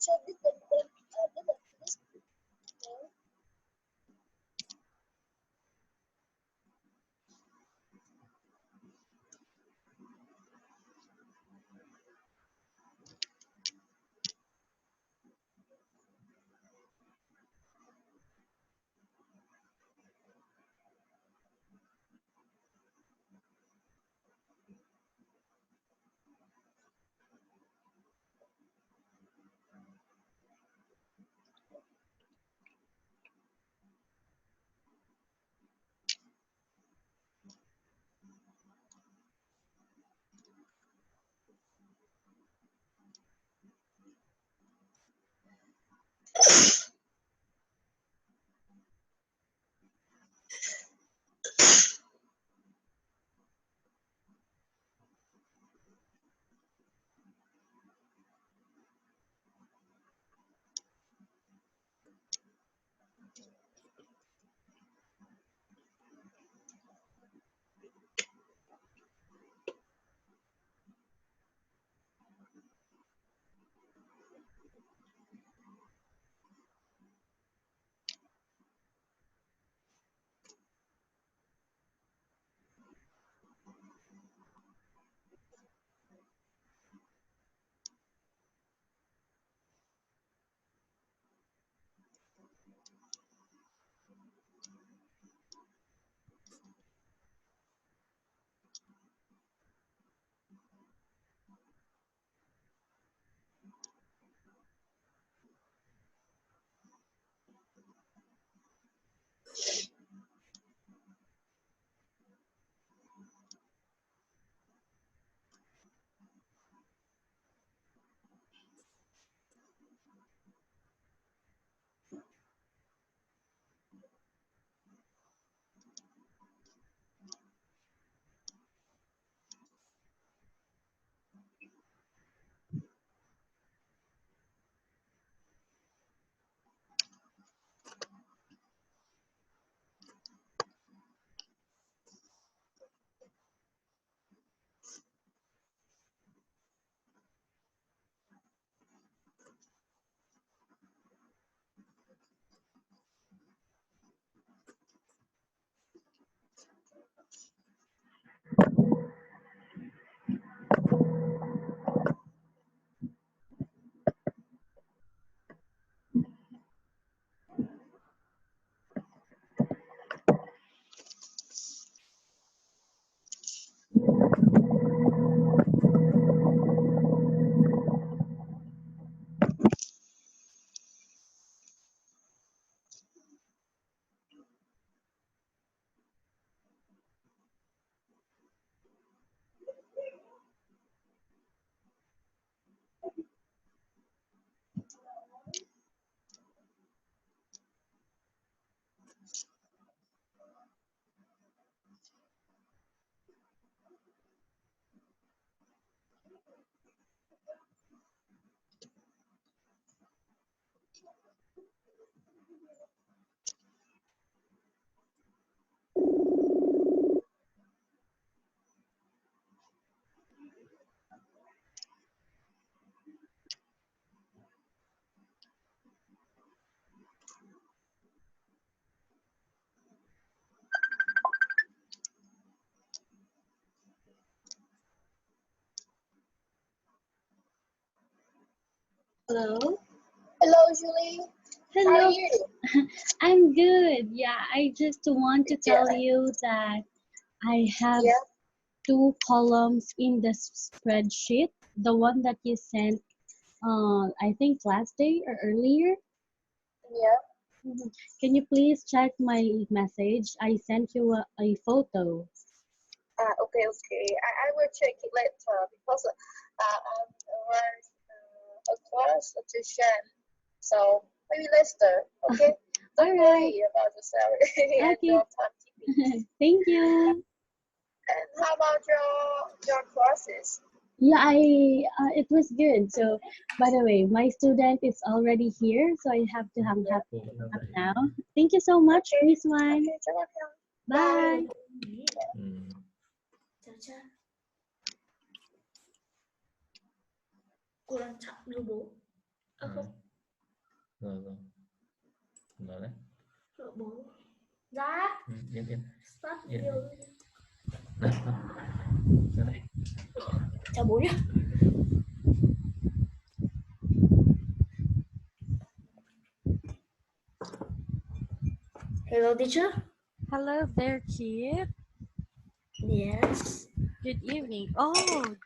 Hello. Hello, Julie. Hello. How are you? I'm good. Yeah, I just want to tell you that I have 2 columns in the spreadsheet, the one that you sent, I think last day or earlier. Yeah. Can you please check my message? I sent you a photo. Okay. I will check it later because I'm a class tuition. So maybe later. Okay. Don't worry about the salary and your timekeeping. Thank you. And how about your classes? Yeah, it was good. So, by the way, my student is already here, so I have to hang up now. Thank you so much, Miss Wan. Bye. Cô đang chặn đưa bố. Rồi rồi. Rồi đấy. Bố. Dạ. Yên. Start Yên. video. Ra đây. Chào bố nhé. Hello, teacher. Hello there, Kiet. Yes. Good evening. Oh,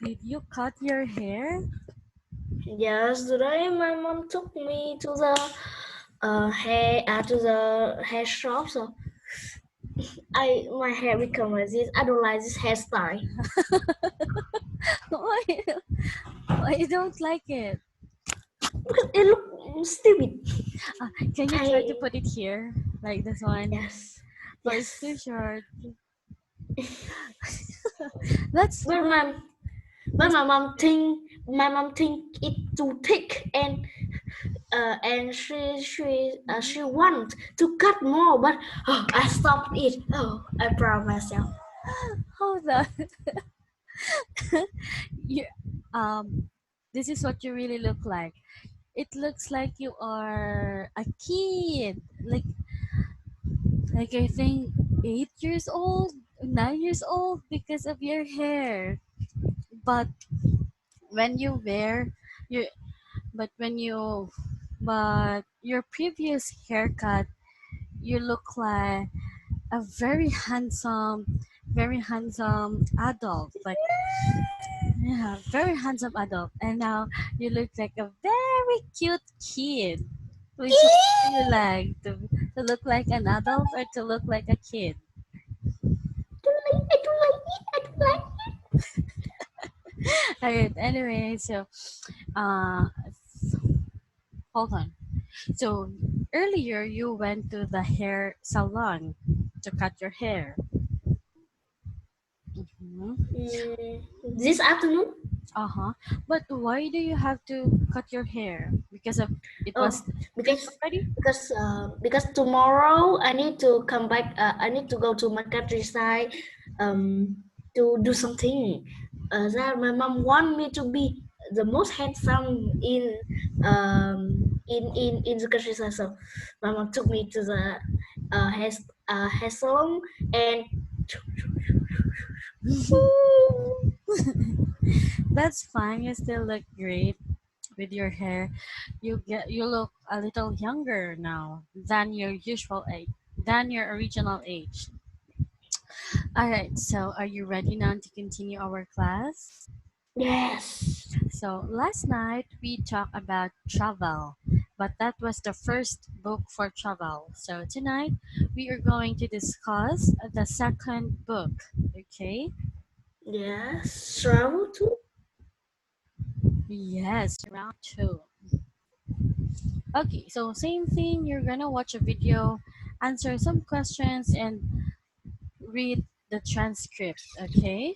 did you cut your hair? Yes, today my mom took me to the hair shop. So my hair become like this. I don't like this hairstyle. Why you don't like it? Because it looks stupid. Can you try to put it here, like this one? Yes. But Yes. it's too short. That's but my mom think it too thick, and she want to cut more, but I stopped it. I proud myself. Hold on. you, this is what you really look like. It looks like you are a kid, like I think 8 years old, 9 years old, because of your hair. But when you wear your, but when you, but your previous haircut, you look like a very handsome adult. Like, yeah, very handsome adult. And now you look like a very cute kid. Which one do you like? To look like an adult or to look like a kid? I don't like it. I don't like it. Alright, anyway, so uh hold on. So earlier you went to the hair salon to cut your hair. This afternoon. But why do you have to cut your hair? Because of it was because already? because tomorrow I need to come back. I need to go to my countryside to do something. That my mom want me to be the most handsome in the countryside. So my mom took me to the hair salon, and That's fine. You still look great with your hair. You look a little younger now than your usual age, than your original age. All right. So, are you ready now to continue our class? yes. So, last night we talked about travel, but that was the first book for travel. So, tonight we are going to discuss the second book. Okay? Yes, travel too. Yes, round two. Okay, so same thing. You're gonna watch a video, answer some questions, and read the transcript. Okay?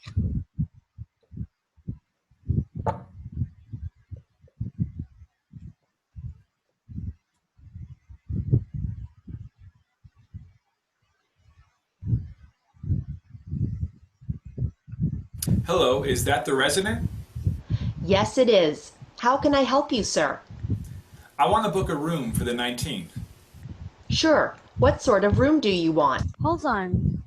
Hello, is that the resident? Yes, it is. How can I help you, sir? I want to book a room for the 19th. Sure. What sort of room do you want? Hold on.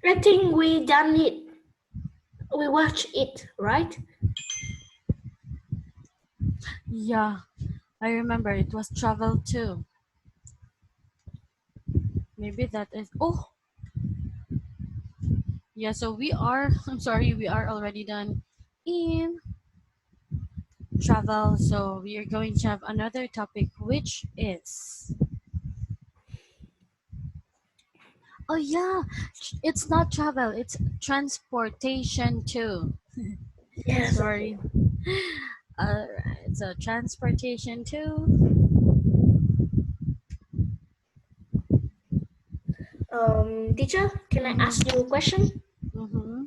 I think we done it. We watch it, right? Yeah, I remember it was travel too. Maybe that is. Oh, yeah. So we are. I'm sorry, we are already done in travel. So we are going to have another topic, which is. Oh yeah, it's not travel. It's transportation too. Yes, okay. Sorry. So transportation too. Teacher, can I ask you a question? Mm-hmm.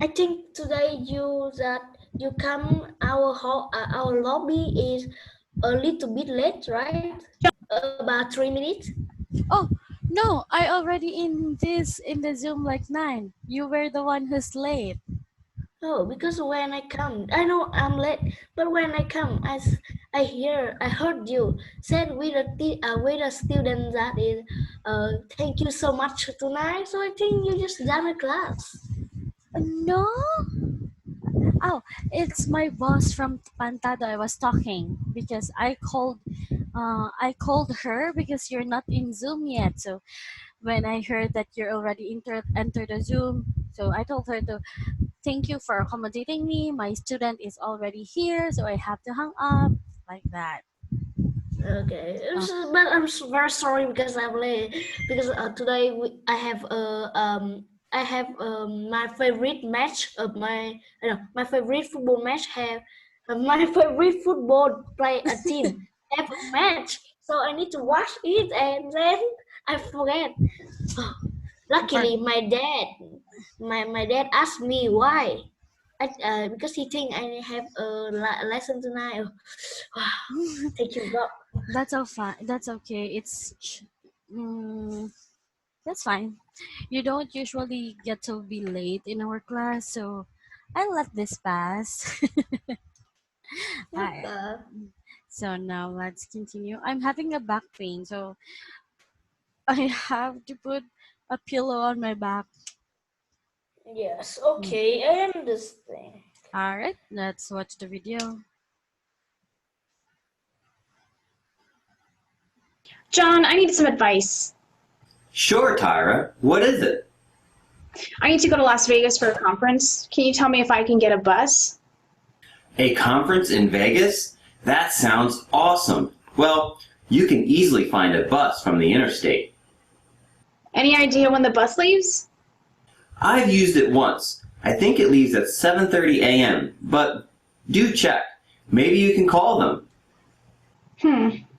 I think today you come our lobby is a little bit late, right? About 3 minutes. Oh no, I already in the Zoom like 9. You were the one who's late. Oh, because when I come, I know I'm late, but when I come, I heard you said with a student that is, thank you so much tonight. So I think you just done a class. No. Oh, it's my boss from Pantado. I was talking because I called her because you're not in Zoom yet. So when I heard that you're already entered the Zoom, so I told her to thank you for accommodating me. My student is already here, so I have to hang up like that. Okay, Oh. but I'm very sorry because I'm late. Because today I have my favorite match of my favorite football match have my favorite football play a team have a match, so I need to watch it and then I forget. Luckily, my dad asked me why. Because he think I have a lesson tonight. Thank you, God. That's all fine. That's okay. That's fine. You don't usually get to be late in our class, so I let this pass. Alright. Okay. So now let's continue. I'm having a back pain, so I have to put a pillow on my back. Yes, okay, I understand. Alright, let's watch the video. John, I need some advice. Sure, Tyra. What is it? I need to go to Las Vegas for a conference. Can you tell me if I can get a bus? A conference in Vegas? That sounds awesome. Well, you can easily find a bus from the interstate. Any idea when the bus leaves? I've used it once. I think it leaves at 7:30 a.m., but do check. Maybe you can call them.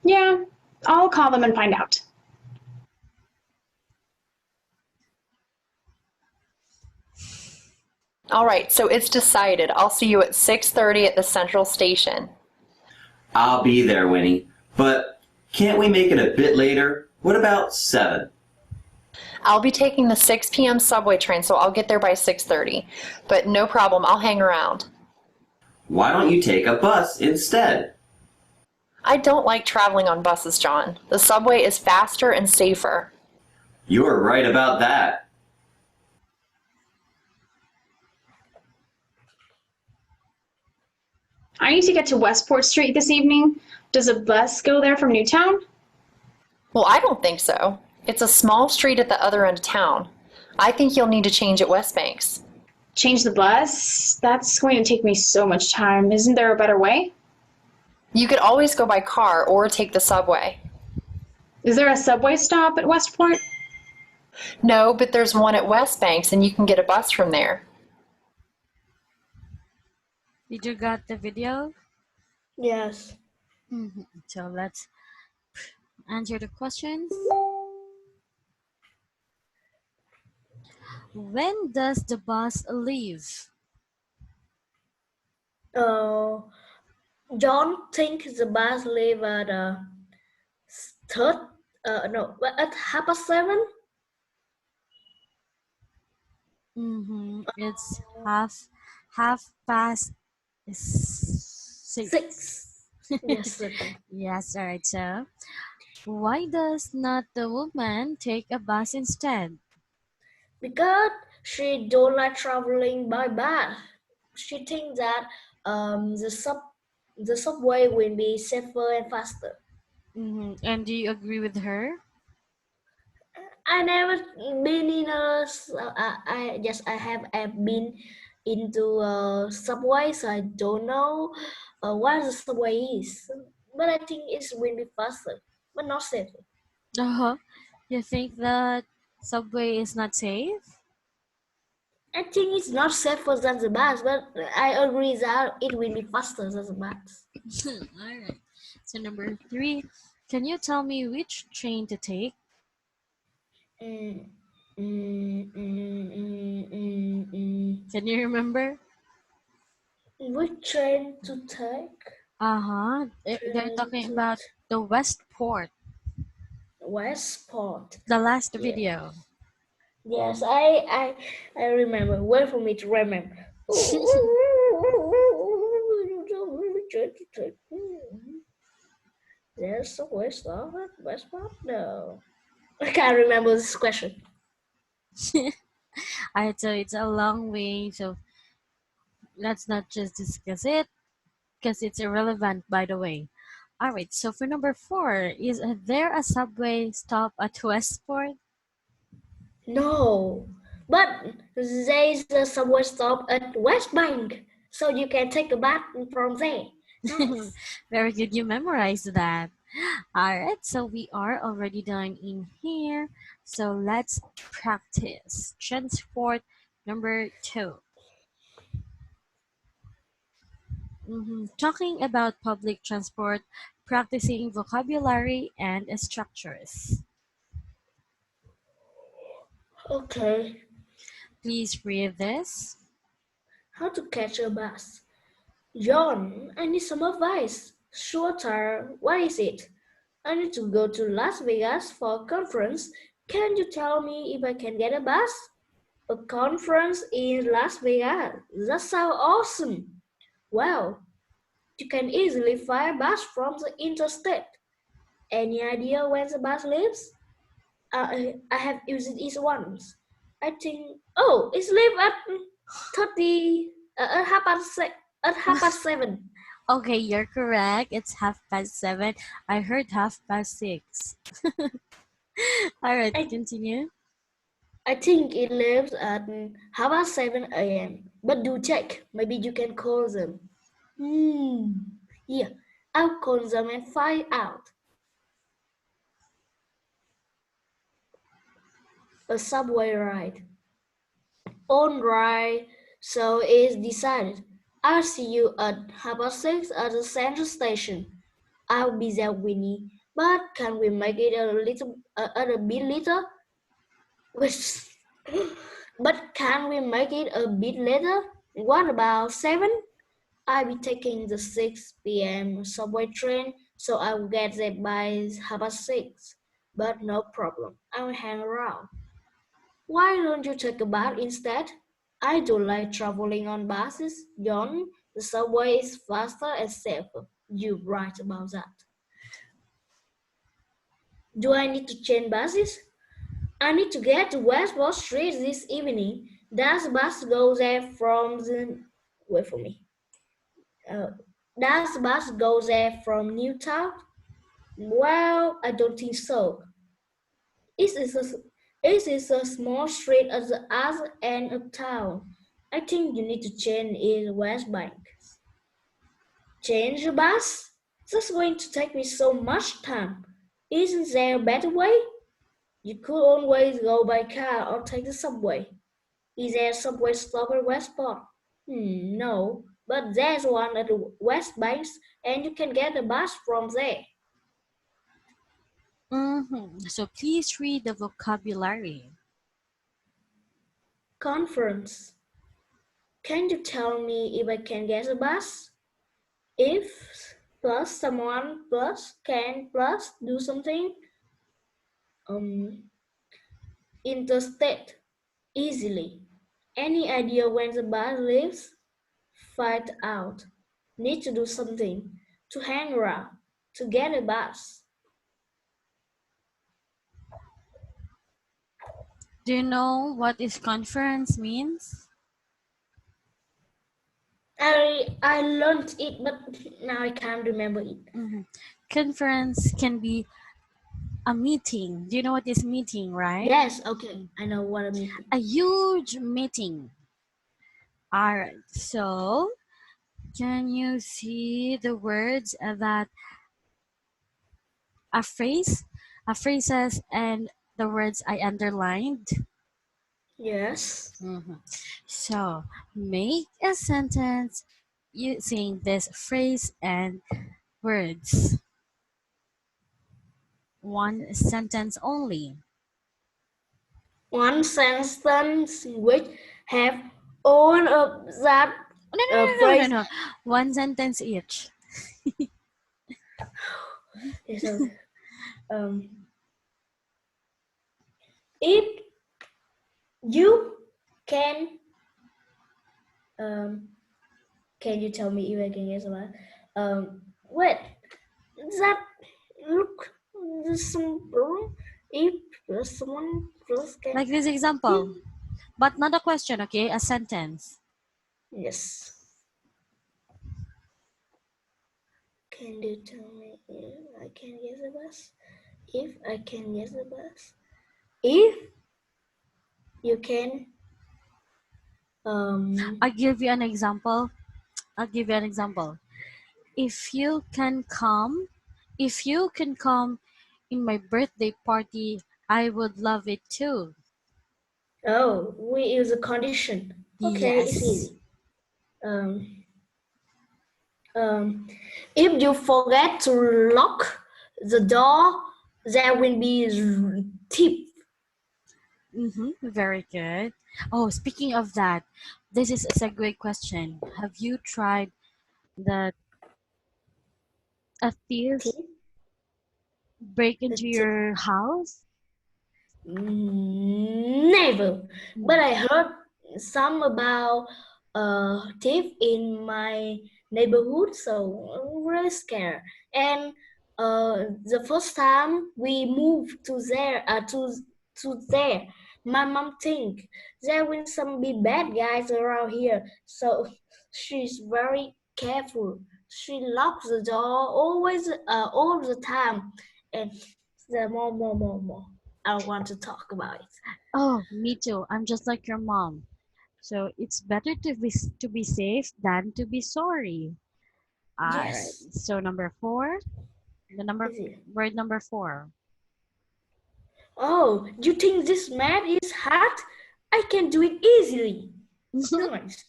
Yeah, I'll call them and find out. All right, so it's decided. I'll see you at 6:30 at the Central Station. I'll be there, Winnie. But can't we make it a bit later? What about 7? I'll be taking the 6 p.m. subway train, so I'll get there by 6:30. But no problem, I'll hang around. Why don't you take a bus instead? I don't like traveling on buses, John. The subway is faster and safer. You're right about that. I need to get to Westport Street this evening. Does a bus go there from Newtown? Well, I don't think so. It's a small street at the other end of town. I think you'll need to change at West Banks. Change the bus? That's going to take me so much time. Isn't there a better way? You could always go by car or take the subway. Is there a subway stop at Westport? No, but there's one at West Banks and you can get a bus from there. Did you got the video? Yes. So let's answer the questions. When does the bus leave? John thinks the bus leave at third. No, at 7:30. It's half past 6. 6. Yes. Okay. Yes, all right. So, why does not the woman take a bus instead? Because she don't like traveling by bus. She thinks that the subway will be safer and faster. And do you agree with her? I never been in a. I have been into a subway, so I don't know what the subway is. But I think it will be faster, but not safer. You think that subway is not safe? I think it's not safer than the bus, but I agree that it will be faster than the bus. All right. So number 3, can you tell me which train to take? Mm, Can you remember? Which train to take? They're talking about the Westport, Westport. the last Yeah. video. Yes, I remember. Wait for me to remember. There's a West of it, West Park? No. I can't remember this question. Alright, so it's a long way, so let's not just discuss it because it's irrelevant, by the way. Alright, so for number 4, is there a subway stop at Westport? No. But there's a subway stop at West Bank, so you can take a bath from there. Nice. Very good, you memorized that. Alright, so we are already done in here. So let's practice. Transport number 2. Talking about public transport, practicing vocabulary and structures. Okay. Please read this. How to catch a bus? John, I need some advice. Sure, Tara, what is it? I need to go to Las Vegas for a conference. Can you tell me if I can get a bus? A conference in Las Vegas. That sounds awesome. Well, you can easily find a bus from the interstate. Any idea when the bus leaves? I have used it once. I think, oh, it's leave at 30, at half past 7. Okay, you're correct. It's 7:30. I heard 6:30. All right, continue. I think it leaves at 7 a.m. But do check. Maybe you can call them. Yeah, I'll call them and find out. A subway ride. All right, so it's decided. I'll see you at 6:30 at the central station. I'll be there, Winnie. But can we make it a bit later? But can we make it a bit later? What about 7? I'll be taking the 6 p.m. subway train, so I will get there by 6:30. But no problem, I will hang around. Why don't you take a bath instead? I don't like traveling on buses, John. The subway is faster and safer. You're right about that. Do I need to change buses? I need to get to Westport Street this evening. Does bus go there from the... Wait for me. Does bus go there from Newtown? Well, I don't think so. It is a small street at the other end of town. I think you need to change in West Bank. Change the bus? That's going to take me so much time. Isn't there a better way? You could always go by car or take the subway. Is there a subway stop at Westport? No, but there's one at the West Banks and you can get a bus from there. So please read the vocabulary. Conference. Can you tell me if I can get a bus? If plus someone plus can plus do something. Interstate. Easily. Any idea when the bus leaves? Find out. Need to do something. To hang around. To get a bus. Do you know what is conference means? I learned it, but now I can't remember it. Conference can be a meeting. Do you know what is meeting, right? Yes, okay. I know what a meeting. A huge meeting. All right. So, can you see the words that phrases and the words I underlined? Yes. So, make a sentence using this phrase and words. One sentence only. One sentence which have all of that phrase. No. One sentence each. So, if you can Can you tell me if I can guess about? Wait, that look some if someone just can. Like this example, but not a question, okay? A sentence. Yes. Can you tell me if I can guess the bus? If I can guess the bus. If you can I'll give you an example. If you can come, if you can come in my birthday party, I would love it too. oh, we use a condition. Okay, it's Yes. easy. If you forget to lock the door, there will be thief. Very good. Oh, speaking of that, this is a segue question. Have you tried that a thief Thief? break into your house? Never. But I heard some about thief in my neighborhood, so I'm really scared. And the first time we moved to there, my mom think there will some be bad guys around here, so she's very careful. She locks the door always, all the time, and the more. I want to talk about it. Oh, me too. I'm just like your mom. So it's better to be safe than to be sorry. All right. Yes. So number 4, Easy. word number 4. Oh, you think this math is hard? I can do it easily. Nice.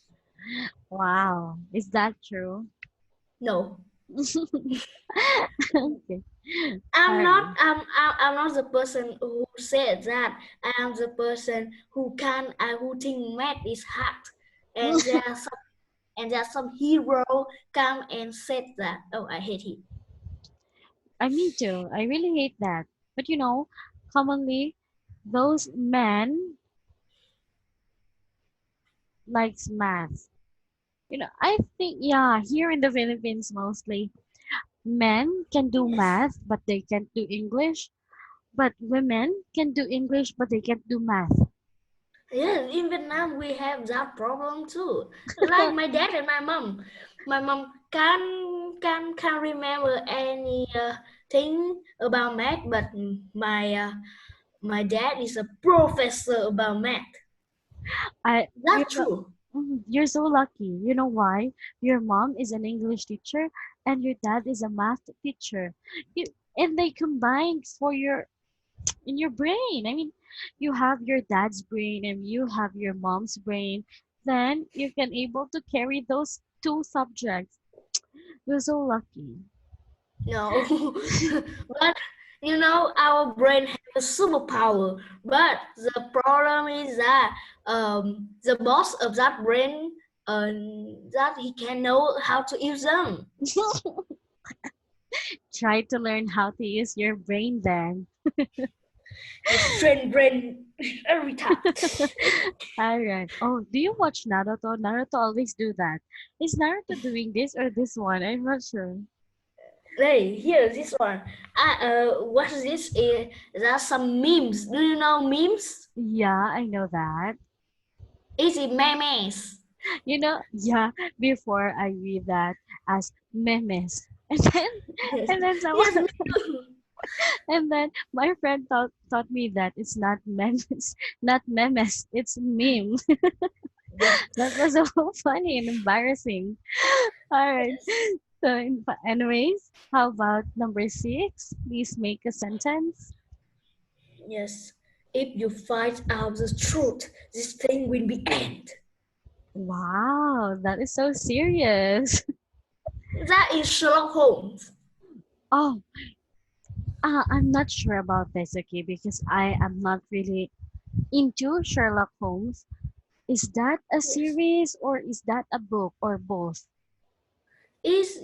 Wow, is that true? No, Okay. I'm not. Alright. I'm not the person who said that. I am the person who who think math is hard. And there are some hero come and said that. Oh, I hate him. Me too. I really hate that. But commonly those men likes math. I think yeah, here in the Philippines mostly men can do math but they can't do English, but women can do English but they can't do math. Yes, in Vietnam we have that problem too. Like my dad and my mom. My mom can't remember any thing about math, but my dad is a professor about math. I That's true. You're so lucky. You know why? Your mom is an English teacher and your dad is a math teacher. You, and they combine for your in your brain. I mean, you have your dad's brain and you have your mom's brain. Then you can able to carry those two subjects. You're so lucky. No, but our brain has a superpower. But the problem is that the boss of that brain that he can know how to use them. Try to learn how to use your brain then. Just train brain every time. All right. Oh, do you watch Naruto? Naruto always do that. Is Naruto doing this or this one? I'm not sure. Hey, here, this one. What is this? There are some memes. Do you know memes? Yeah, I know that. Is it memes? Yeah, before I read that as memes. Yes. And then Yes, someone me too. and then my friend taught me that it's not memes, not memes, it's meme. That was so funny and embarrassing. All right. So anyways, how about number 6? Please make a sentence. Yes. If you find out the truth, this thing will be end. Wow, that is so serious. That is Sherlock Holmes. Oh, I'm not sure about this, okay, because I am not really into Sherlock Holmes. Is that a Yes. series or is that a book or both? It's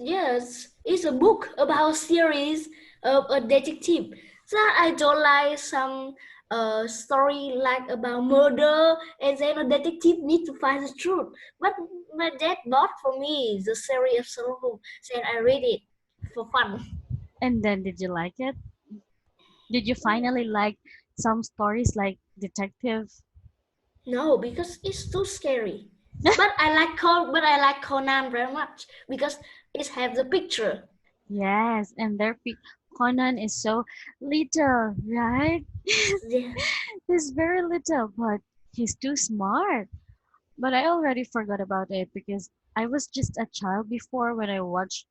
a book about a series of a detective. That I don't like some a story like about murder, and then a detective need to find the truth. But that bought for me the series of Sherlock Holmes, and I read it for fun. And then did you like it? Did you finally like some stories like detective? No, because it's too scary. But I like Conan very much because it has the picture. Yes, and Conan is so little, right? Yeah. He's very little, but he's too smart. But I already forgot about it because I was just a child before when I watched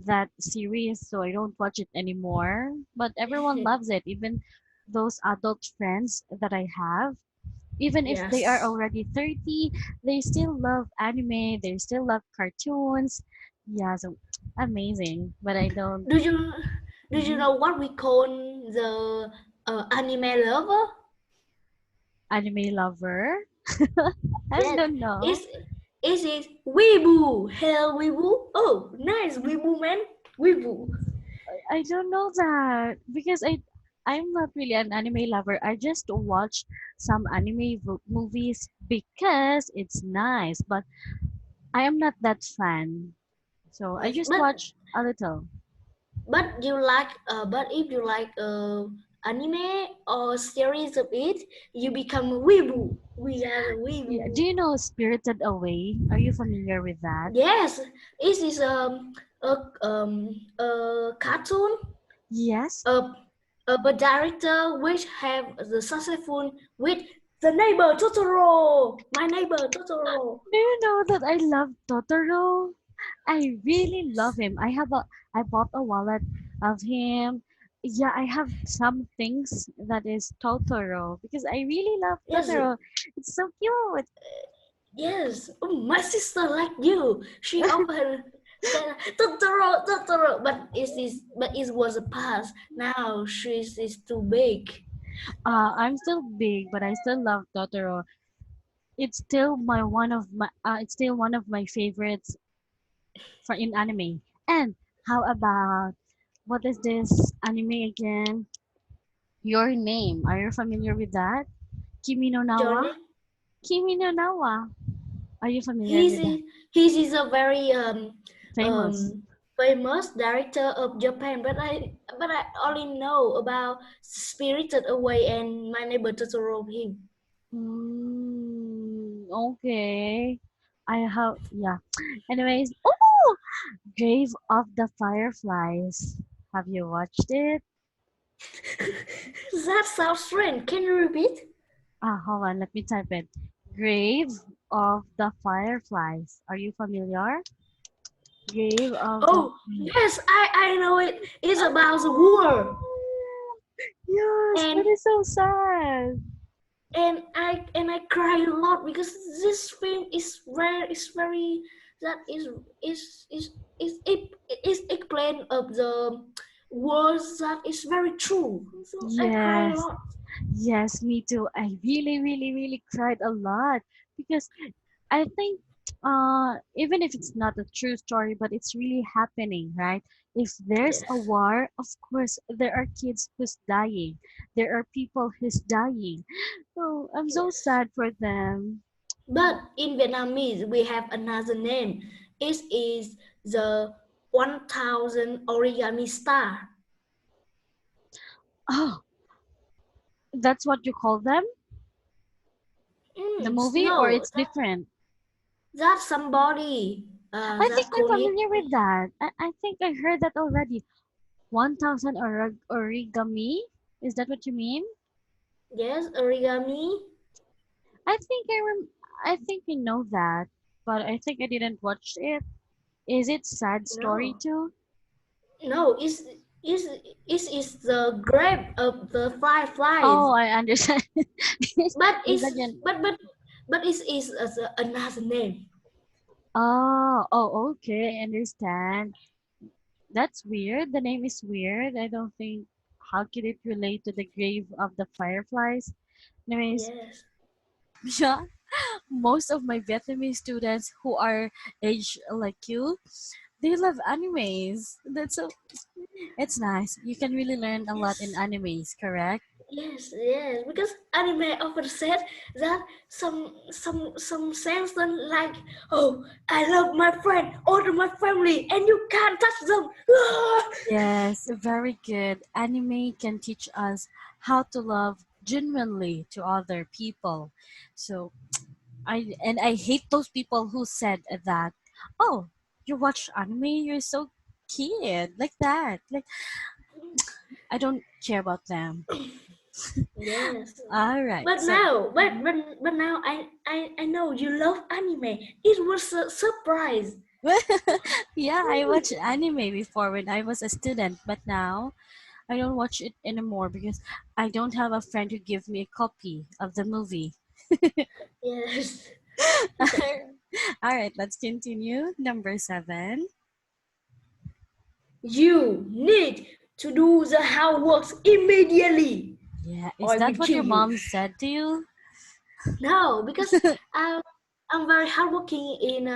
that series, so I don't watch it anymore. But everyone loves it, even those adult friends that I have. Even if they are Yes. already 30, they still love anime, they still love cartoons. Yeah, so amazing. But I don't. Do you do you Mhm. know what we call the anime lover? Anime lover? I Yes, don't know. is weeboo. Hell weeboo. Oh, nice weeboo man. Weeboo. I don't know that because I'm not really an anime lover. I just watch some anime movies because it's nice, but I am not that fan. So I Yes, just watch a little. but if you like anime or series of it, you become a weeboo. We are a Yeah. Do weeboo. you know Spirited Away? Are you familiar with that? Yes, this is a cartoon Yes. a, a director which have the successful with the neighbor Totoro. My neighbor Totoro. Do you know that I love Totoro? I really love him. I bought a wallet of him. Yeah, I have some things that is Totoro because I really love Yes, Totoro. It's so cute. yes. Oh, my sister like you. She often said Totoro, Totoro, but it was a past. Now is too big. I'm still big, but I still love Totoro. It's still one of my favorites for in anime. And how about what is this anime again? Your Name. Are you familiar with that? Kimi no Nawa? Johnny, Kimi no Nawa. Are you familiar he's with that? is he's a very Famous. famous director of Japan, but I only know about Spirited Away and My Neighbor Totoro him. Okay. I have, yeah. Anyways, oh, Grave of the Fireflies. Have you watched it? That sounds strange. Can you repeat? Hold on, let me type it. Grave of the Fireflies. Are you familiar? Grave of the Oh yes, I know it. It's about the war, Yes, and that is so sad. I cry a lot because this film is very that is explain of the words that is very true. So I cry a Yes, lot. yes, me too. I really, really, really cried a lot because I think even if it's not a true story, but it's really happening, right? If there's a Yes. war, of course there are kids who's dying. There are people who's dying. So I'm so Yes. sad for them. But in Vietnamese, we have another name. It is the 1000 origami star. Oh, that's what you call them? The movie or No, it's different? that's somebody I think that I'm called it. familiar with that. I think I heard that already. 1000 origami? Is that what you mean? Yes, origami. I think I think I know that, but I think I didn't watch it. Is it sad story No, too? no, is is the grave of the Oh, fireflies. I understand. But Is it's that your... but it is another name. Oh, okay, I understand. That's weird. The name is weird. I don't think how could it relate to the grave of the fireflies? Anyways, Yes, yeah, most of my Vietnamese students who are age like you, they love animes. That's so it's nice. You can really learn a lot in yes, animes, correct? Yes, because anime often said that some sentence like, "Oh, I love my friend or my family, and you can't touch them." Yes, very good. Anime can teach us how to love genuinely to other people. So I hate those people who said that, oh, you watch anime, you're so cute, like that. Like, I don't care about them. Yes, All right, but so now, but now I know you love anime. It was a surprise. yeah, I watched anime before when I was a student, but now I don't watch it anymore because I don't have a friend who gives me a copy of the movie. Yes, All right, let's continue. Number 7. you need to do the housework immediately, Yeah, or is I that will what kill your you. mom said to you? No, because I'm I'm very hardworking in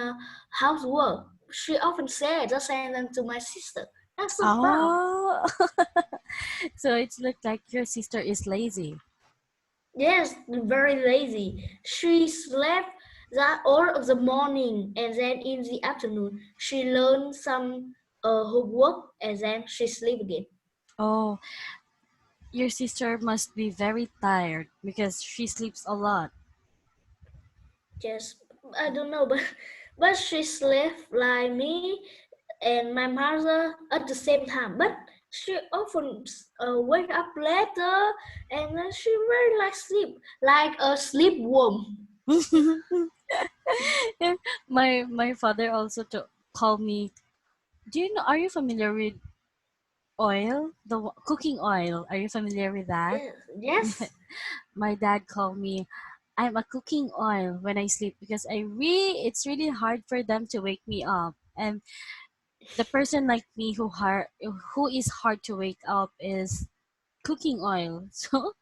housework. She often said the sentence to my sister. I'm so proud. Oh, so it's looked like your sister is lazy. Yes, very lazy. She slept that all of the morning and then in the afternoon she learned some homework and then she sleep again. Oh, your sister must be very tired because she sleeps a lot. Yes, I don't know, but she slept like me and my mother at the same time. But she often wake up later and then she very like sleep, like a sleepworm. Yeah, my father also called me. Do you know? Are you familiar with oil? Cooking oil. Are you familiar with that? Yes, yes. My dad called me. I'm a cooking oil when I sleep because it's really hard for them to wake me up. And the person like me who is hard to wake up is cooking oil. So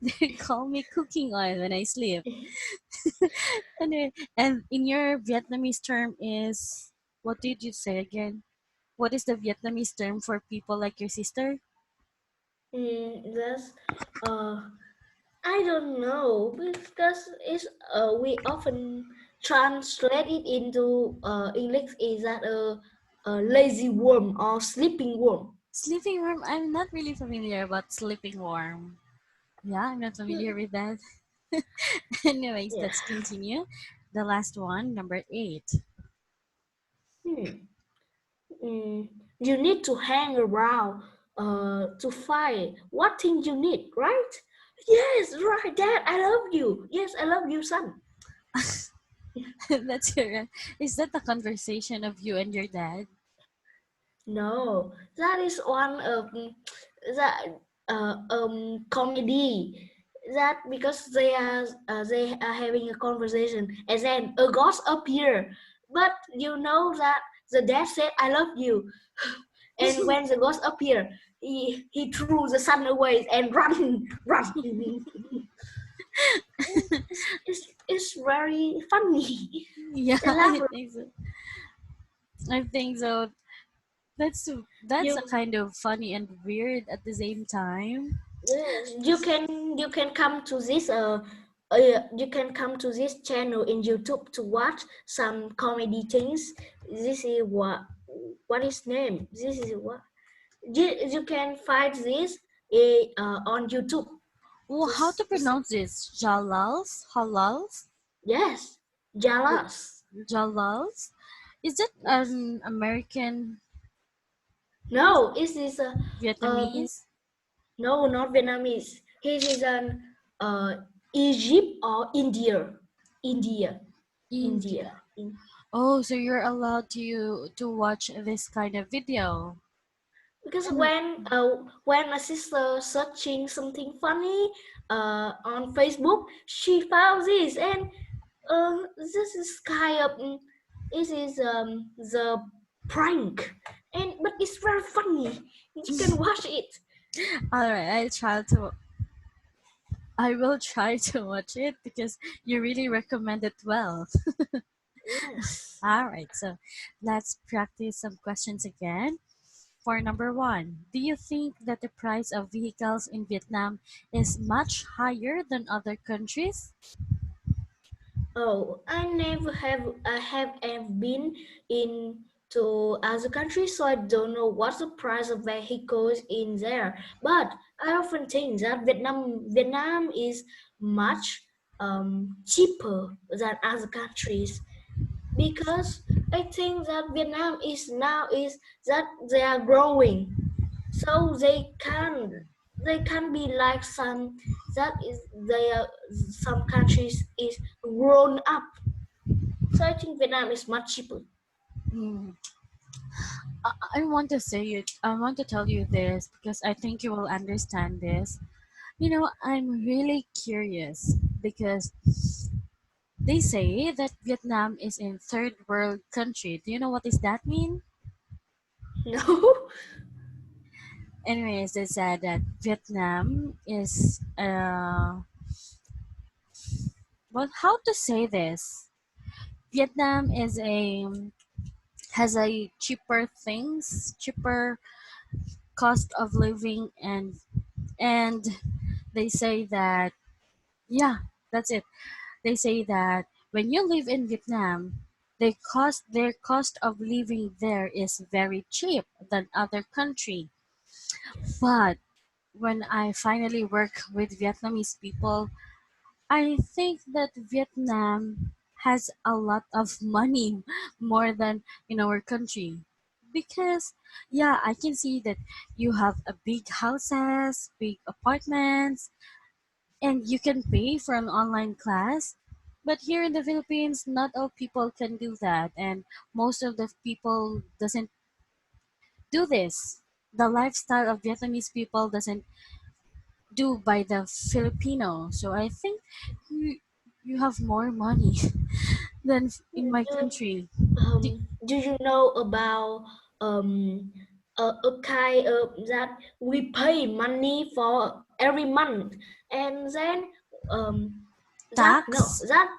they call me cooking oil when I sleep. And in your Vietnamese term is, what did you say again? What is the Vietnamese term for people like your sister? That's uh I don't know because it's we often translate it into English is that a lazy worm or sleeping worm. Sleeping warm. I'm not really familiar about sleeping warm. Yeah, I'm not familiar Hmm. with that. Anyways, Yeah. let's continue. The last one, number 8. Hmm. Mm, you need to hang around to find what thing you need, right? Yes, right, Dad. I love you. Yes, I love you, son. That's your. Is that the conversation of you and your dad? No, that is one of that comedy. That because they are having a conversation and then a ghost appear, but you know that the dad said I love you, and when the ghost appear, he threw the sun away and run. It's very funny. Yeah, I laugh. I think so. That's a You kind of funny and weird at the same time. Yes, you can come to this you can come to this channel in YouTube to watch some comedy things. This is what is name. This is what you can find this on YouTube. Well, how to This pronounce this? Jalals? Halals? yes, Jalas. Jalals? Is it Yes. an American No, this is Vietnamese? no, not Vietnamese. He is an Egypt or India. India. India. India. Oh, so you're allowed to watch this kind of video. Because And when my sister searching something funny on Facebook, she found this and this is kind of this is the prank and but it's very funny. You can watch it. all right, I will try to watch it because you really recommend it well. Yes. All right, so let's practice some questions again. for number one, do you think that the price of vehicles in Vietnam is much higher than other countries? Oh, I have ever been in to other countries, so I don't know what's the price of vehicles in there. But I often think that Vietnam is much cheaper than other countries because I think that Vietnam is now is that they are growing, so they can be like some that is they are some countries is grown up. So I think Vietnam is much cheaper. Hmm. I want to say it. I want to tell you this because I think you will understand this. I'm really curious because they say that Vietnam is in third world country. Do you know what does that mean? No. Anyways, they said that Vietnam is well, how to say this? Vietnam is a has a cheaper cost of living, and they say that, yeah, that's it. They say that when you live in Vietnam, their cost of living there is very cheap than other country. But when I finally work with Vietnamese people, I think that Vietnam has a lot of money more than in our country. Because yeah, I can see that you have a big houses, big apartments, and you can pay for an online class. But here in the Philippines, not all people can do that, and most of the people doesn't do this. The lifestyle of Vietnamese people doesn't do by the Filipino. So I think you, you have more money than in my Do, country. Di- do you know about um a kind of that we pay money for every month, and then um that no Tax, that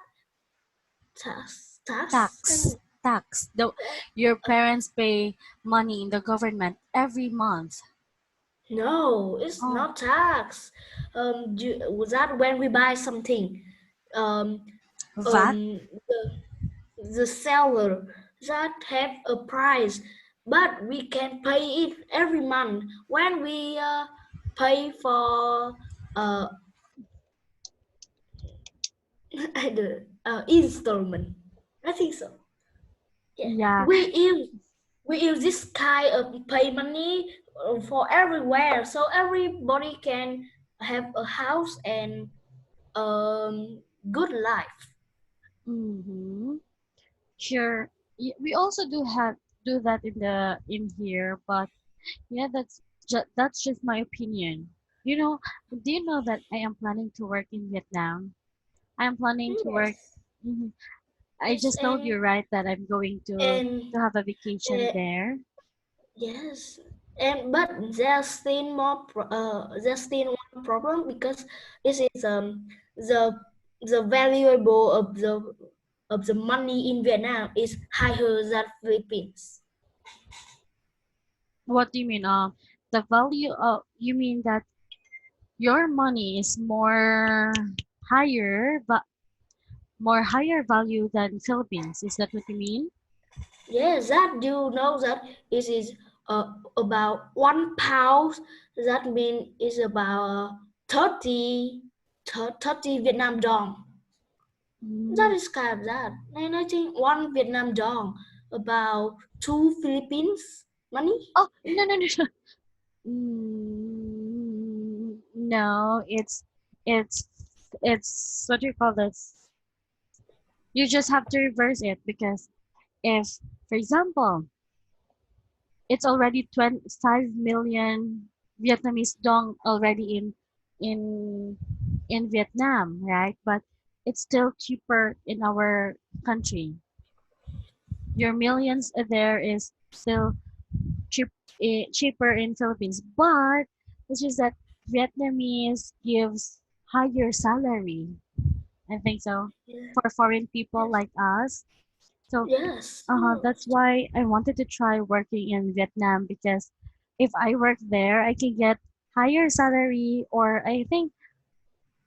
tax tax, tax. Your parents pay money in the government every month. no, it's Oh, not tax. That when we buy something, um, VAT. um, the seller that have a price, but we can pay it every month when we pay for uh, I don't, installment. I think so. Yeah, Yeah. we use this kind of pay money for everywhere, so everybody can have a house and good life. Mm-hmm. Sure. We also do that in here, but yeah, that's just my opinion. Do you know that I am planning to work in Vietnam? I am planning to work. Yes, Mhm. I yes, just told you right that I'm going and to have a vacation uh, there. yes, and but there's still one problem because this is the the valuable of the money in Vietnam is higher than Philippines. What do you mean? The value of you mean that your money is higher, but more higher value than Philippines. Is that what you mean? Yes, that you know that it is about 1 pound. That means is about 30 Vietnam dong. That Mm. is kind of that. And I think one Vietnam dong about two Philippines money. Oh, no, no, no, no. No, it's it's what do you call this? You just have to reverse it because if, for example, it's already 25 million Vietnamese dong already in in Vietnam, right? But it's still cheaper in our country. Your millions there is still cheaper in Philippines, but it's just that Vietnamese gives higher salary. I think so Yeah. for foreign people Yes. like us. So Yes. that's why I wanted to try working in Vietnam because if I work there, I can get higher salary, or I think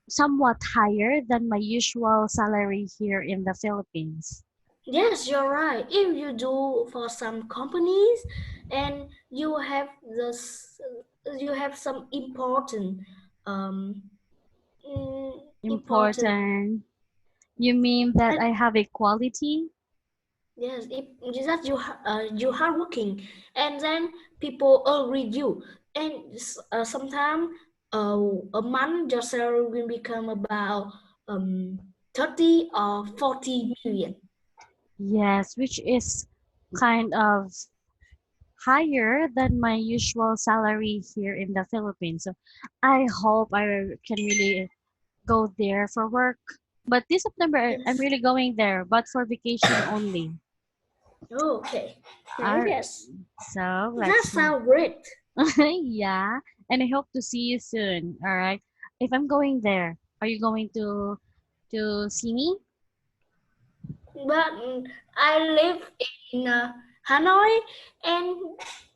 somewhat higher than my usual salary here in the Philippines. Yes, you're right. If you do for some companies and you have some um important. Important. You mean that And I have equality? yes, if that you hardworking, and then people agree you, and sometimes a month your salary will become about 30 or 40 million. Yes, which is kind of higher than my usual salary here in the Philippines. So I hope I can really go there for work. But this September, I'm Yes. really going there, but for vacation only. Okay. All right. Yes. So That let's see. sounds great. Yeah, and I hope to see you soon. All right. If I'm going there, are you going to see me? But I live in Hanoi, and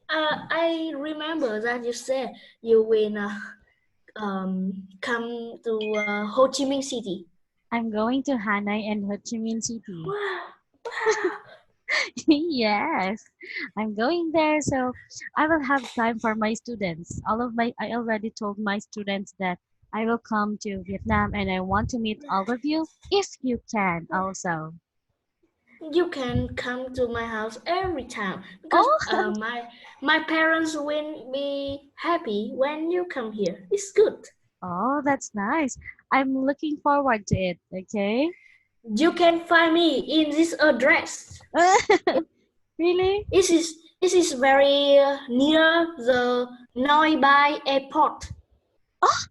I remember that you said you will come to Ho Chi Minh City. I'm going to Hanoi and Ho Chi Minh City. Wow, wow. Yes, I'm going there, so I will have time for my students. I already told my students that I will come to Vietnam and I want to meet all of you if you can also. You can come to my house every time because Oh, my parents will be happy when you come here. It's good. oh, that's nice. I'm looking forward to it, okay? You can find me in this address. Really? This is very near the Noi Bai airport. Oh,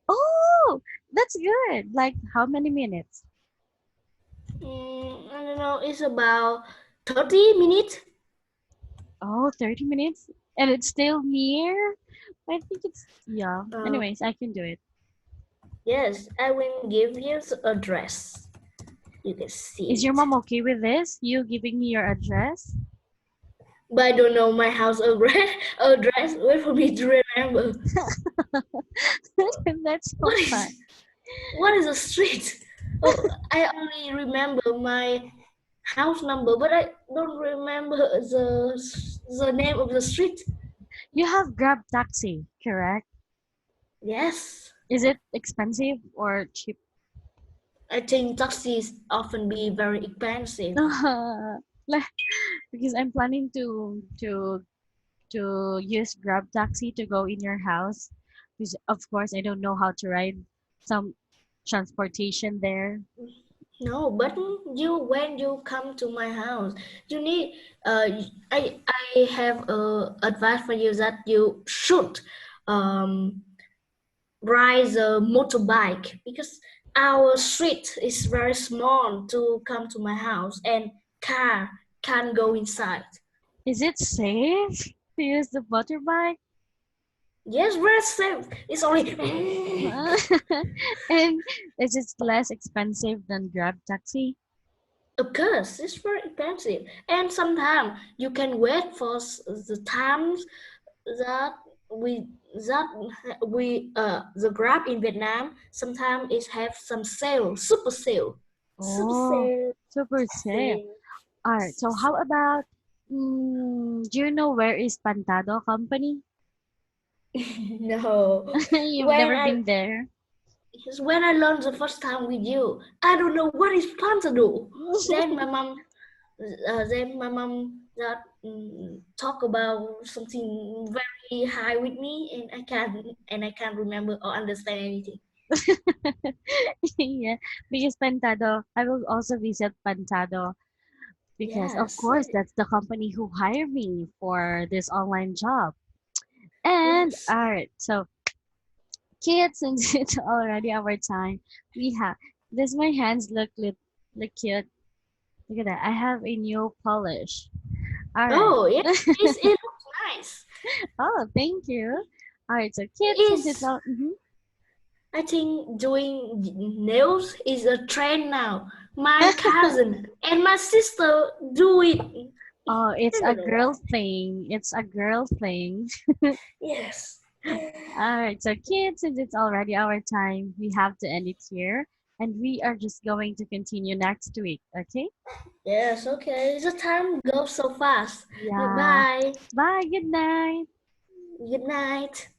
oh, that's good. Like how many minutes? I don't know. It's about 30 minutes. Oh, 30 minutes? And it's still near? I think it's, yeah. Uh, Anyways, I can do it. yes, I will give you the address. You can see Is your it. mom okay with this? You giving me your address? But I don't know my house address. Address. Wait for me to remember. That's so What fun. is what is a street? Oh, I only remember my house number, but I don't remember the name of the street. You have Grab taxi, correct? Yes, Is it expensive or cheap? I think taxis often be very expensive. Like, because I'm planning to use Grab taxi to go in your house. Because of course I don't know how to ride some transportation there. No, but when you come to my house, you need I have advice for you that you should um ride a motorbike because our street is very small to come to my house and car can't go inside. Is it safe to use the motorbike? Yes, very safe. It's only And is it less expensive than Grab taxi? of course it's very expensive, and sometimes you can wait for the times that we that we the Grab in Vietnam sometimes it have some sale, super Oh, sale, super safe. sale. All right. So how about, do you know where is Pantado Company? No, You've when never I been there. when I learned the first time with you, I don't know what is plan to do. Then my mom, that talk about something very high with me, and I can't remember or understand anything. Yeah, because Pantado, I will also visit Pantado because of Yes, course that's the company who hired me for this online job. And yes. all right, so kids, since it's already our time, we have this. My hands look cute. Look at that. I have a new polish. All right. Oh, yeah, it looks nice. Oh, thank you. All right, so kids, since it's It's all. I think doing nails is a trend now. My cousin and my sister do it Oh, it's I a don't know girl why. thing. It's a girl thing. Yes. All right, so kids, since it's already our time, we have to end it here. And we are just going to continue next week, okay? Yes, okay. The time goes so fast. Yeah. Goodbye. Bye, good night. Good night.